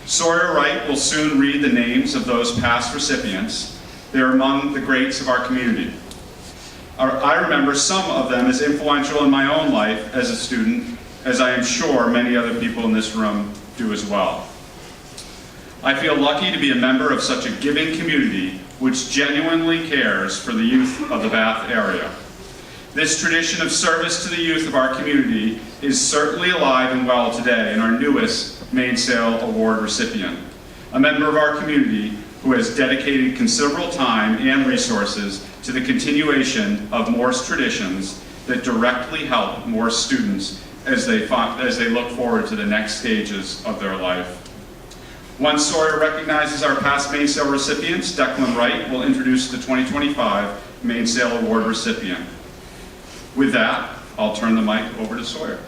Sawyer Wright will soon read the names of those past recipients. They are among the greats of our community. I remember some of them as influential in my own life as a student, as I am sure many other people in this room do as well. I feel lucky to be a member of such a giving community which genuinely cares for the youth of the Bath area. This tradition of service to the youth of our community is certainly alive and well today in our newest Mainsail Award recipient, a member of our community who has dedicated considerable time and resources to the continuation of Morse traditions that directly help Morse students as they look forward to the next stages of their life. Once Sawyer recognizes our past Mainsail recipients, Declan Wright will introduce the 2025 Mainsail Award recipient. With that, I'll turn the mic over to Sawyer.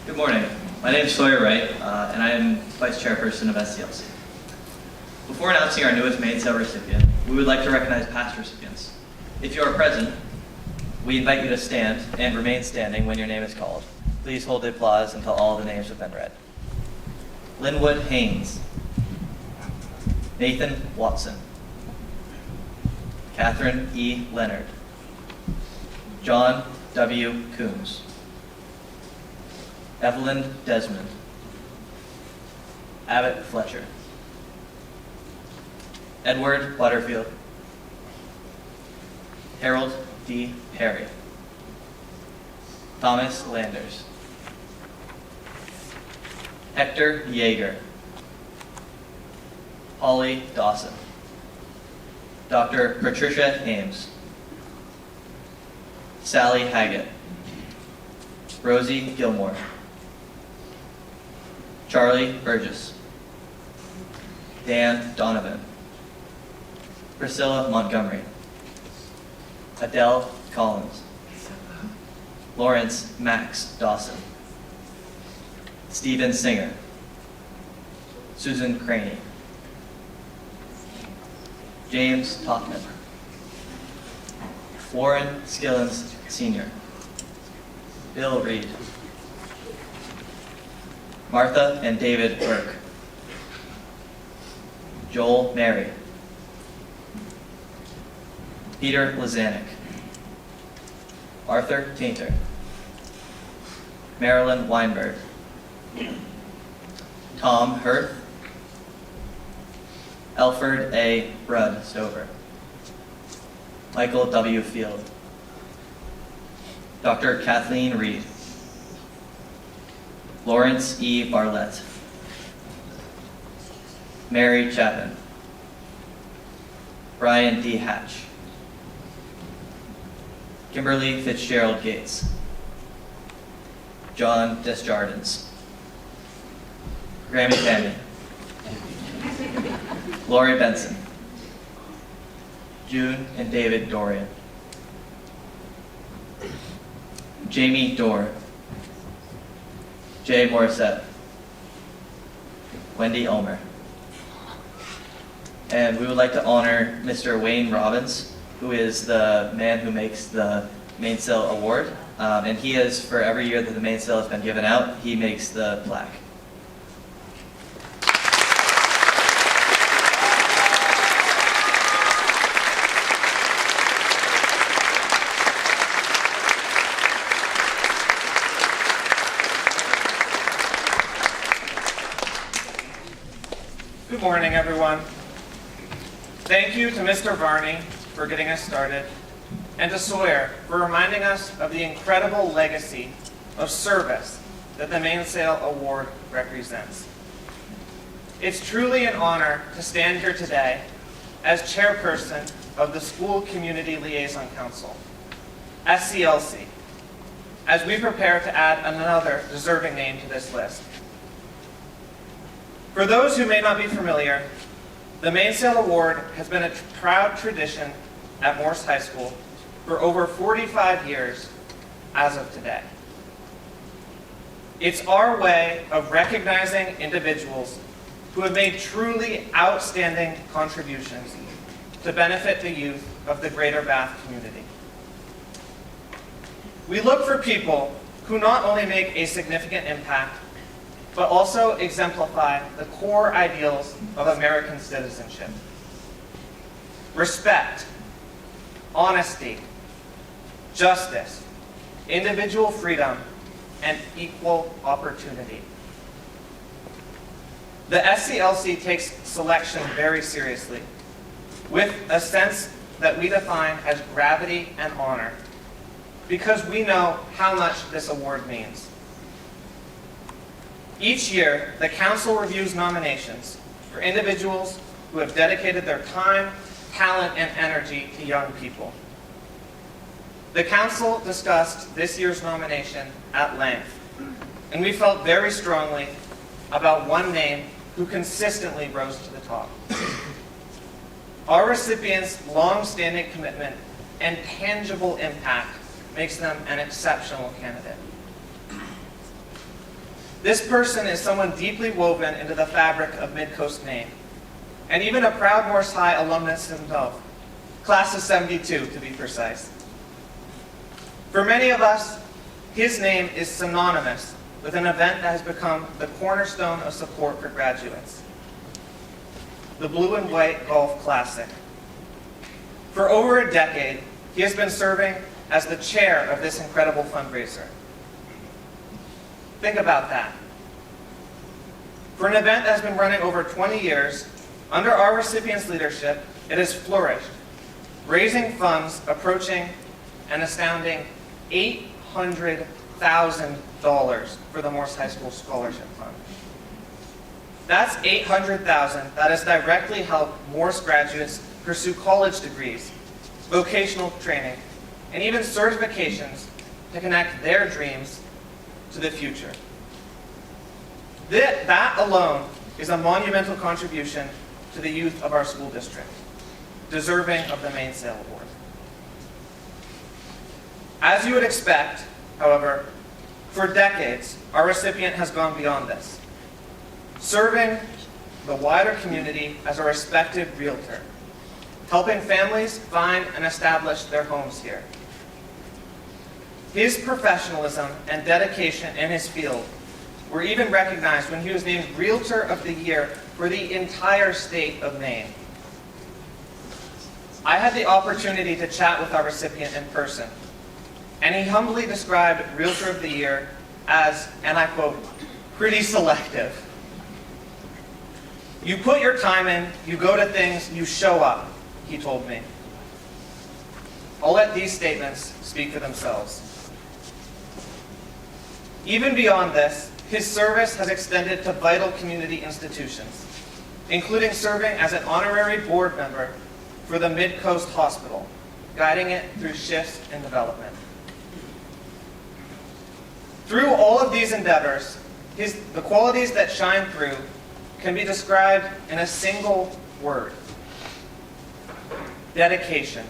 Good morning. My name is Sawyer Wright, and I am Vice Chairperson of SCLC. Before announcing our newest Mainsail recipient, we would like to recognize past recipients. If you are present, we invite you to stand and remain standing when your name is called. Please hold the applause until all the names have been read. Linwood Haynes, Nathan Watson, Catherine E. Leonard, John W. Coombs, Evelyn Desmond, Abbott Fletcher, Edward Butterfield, Harold D. Perry, Thomas Landers, Hector Yeager, Holly Dawson, Dr. Patricia Ames, Sally Haggett, Rosie Gilmore, Charlie Burgess, Dan Donovan, Priscilla Montgomery, Adele Collins, Lawrence Max Dawson, Stephen Singer, Susan Craney, James Tothman, Warren Skillens Sr., Bill Reed, Martha and David Burke, Joel Mary, Peter Lazanik, Arthur Tainter, Marilyn Weinberg, Tom Hurt, Alfred A. Rudd Stover, Michael W. Field, Dr. Kathleen Reed, Lawrence E. Barlett, Mary Chapman, Brian D. Hatch, Kimberly Fitzgerald Gates, John Desjardins, Grammy Tammy, Lori Benson, June and David Dorian, Jamie Dorr, Jay Morissette, Wendy Ulmer. And we would like to honor Mr. Wayne Robbins, who is the man who makes the Mainsail Award. And he is, for every year that the Mainsail has been given out, he makes the plaque. Good morning, everyone. Thank you to Mr. Varney for getting us started, and to Sawyer for reminding us of the incredible legacy of service that the Mainsail Award represents. It's truly an honor to stand here today as chairperson of the School Community Liaison Council, SCLC, as we prepare to add another deserving name to this list. For those who may not be familiar, the Mainsail Award has been a proud tradition at Morse High School for over 45 years as of today. It's our way of recognizing individuals who have made truly outstanding contributions to benefit the youth of the Greater Bath community. We look for people who not only make a significant impact, but also exemplify the core ideals of American citizenship: respect, honesty, justice, individual freedom, and equal opportunity. The SCLC takes selection very seriously, with a sense that we define as gravity and honor, because we know how much this award means. Each year, the Council reviews nominations for individuals who have dedicated their time, talent, and energy to young people. The Council discussed this year's nomination at length, and we felt very strongly about one name who consistently rose to the top. Our recipients' long-standing commitment and tangible impact makes them an exceptional candidate. This person is someone deeply woven into the fabric of Mid-Coast Maine, and even a proud Morse High alumnus himself, class of '72 to be precise. For many of us, his name is synonymous with an event that has become the cornerstone of support for graduates: the Blue and White Golf Classic. For over a decade, he has been serving as the chair of this incredible fundraiser. Think about that. For an event that has been running over 20 years, under our recipients' leadership, it has flourished, raising funds approaching an astounding $800,000 for the Morse High School Scholarship Fund. That's $800,000 that has directly helped Morse graduates pursue college degrees, vocational training, and even certifications to connect their dreams to the future. That alone is a monumental contribution to the youth of our school district, deserving of the Mainsail Award. As you would expect, however, for decades, our recipient has gone beyond this, serving the wider community as a respected realtor, helping families find and establish their homes here. His professionalism and dedication in his field were even recognized when he was named Realtor of the Year for the entire state of Maine. I had the opportunity to chat with our recipient in person, and he humbly described Realtor of the Year as, and I quote, pretty selective. You put your time in, you go to things, you show up, he told me. I'll let these statements speak for themselves. Even beyond this, his service has extended to vital community institutions, including serving as an honorary board member for the Mid-Coast Hospital, guiding it through shifts in development. Through all of these endeavors, the qualities that shine through can be described in a single word: dedication.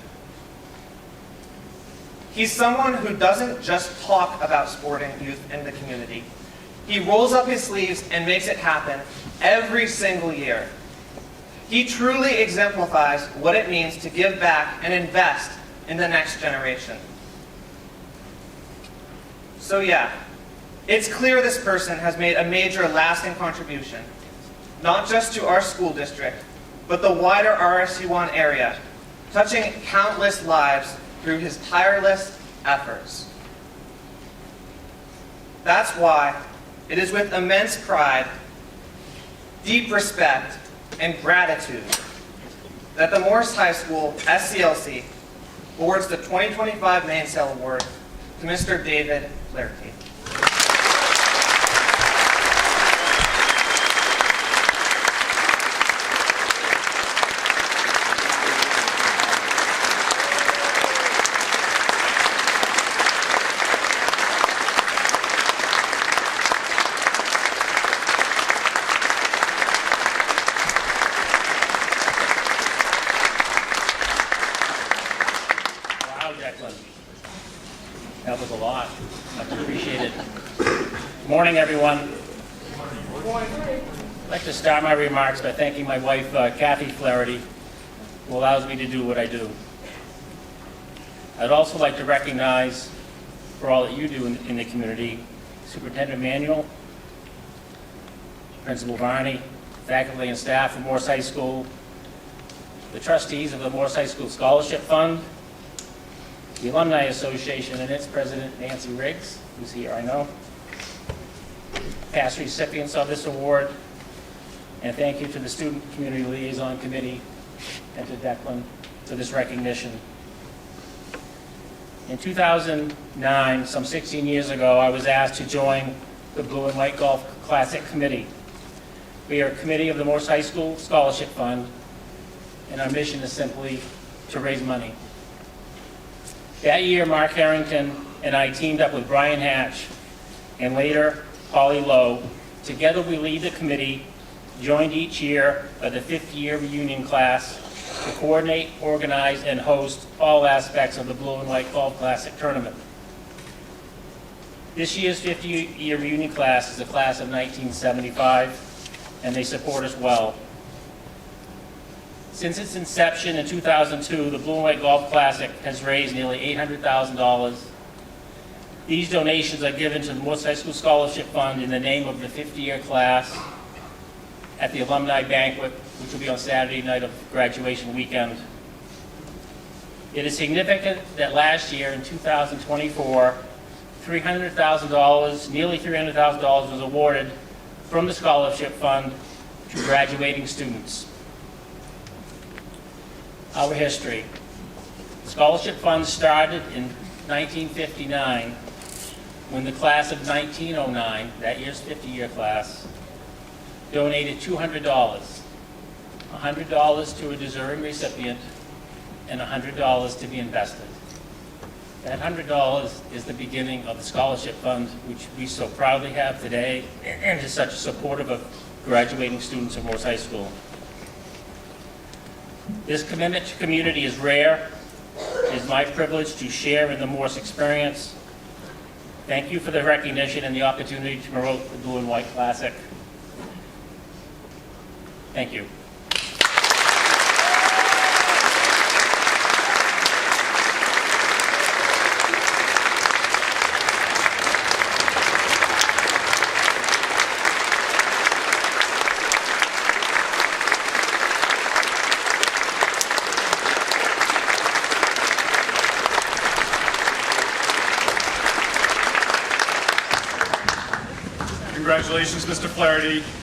He's someone who doesn't just talk about supporting youth in the community. He rolls up his sleeves and makes it happen every single year. He truly exemplifies what it means to give back and invest in the next generation. So yeah, it's clear this person has made a major lasting contribution, not just to our school district, but the wider RSU1 area, touching countless lives through his tireless efforts. That's why it is with immense pride, deep respect, and gratitude that the Morse High School SCLC awards the 2025 Mainsail Award to Mr. David Flaherty. That was a lot. Much appreciated. Good morning, everyone. I'd like to start my remarks by thanking my wife, Kathy Flaherty, who allows me to do what I do. I'd also like to recognize, for all that you do in the community, Superintendent Manuel, Principal Varney, faculty and staff of Morse High School, the trustees of the Morse High School Scholarship Fund, the Alumni Association and its president, Nancy Riggs, who's here, I know, past recipients of this award, and thank you to the Student Community Liaison Committee and to Declan for this recognition. In 2009, some 16 years ago, I was asked to join the Blue and White Golf Classic Committee. We are a committee of the Morse High School Scholarship Fund, and our mission is simply to raise money. That year, Mark Harrington and I teamed up with Brian Hatch and later Holly Lowe. Together we lead the committee, joined each year by the 5th year reunion class to coordinate, organize, and host all aspects of the Blue and White Golf Classic Tournament. This year's 50-year reunion class is a class of 1975, and they support us well. Since its inception in 2002, the Blue and White Golf Classic has raised nearly $800,000. These donations are given to the Morse High School Scholarship Fund in the name of the 50-year class at the alumni banquet, which will be on Saturday night of graduation weekend. It is significant that last year, in 2024, $300,000, nearly $300,000 was awarded from the Scholarship Fund to graduating students. Our history. The Scholarship Fund started in 1959 when the class of 1909, that year's 50-year class, donated $200, $100 to a deserving recipient and $100 to be invested. That $100 is the beginning of the Scholarship Fund, which we so proudly have today and is such supportive of graduating students of Morse High School. This commitment to community is rare. It is my privilege to share in the Morse experience. Thank you for the recognition and the opportunity to promote the Blue and White Classic. Thank you. Congratulations, Mr. Flaherty.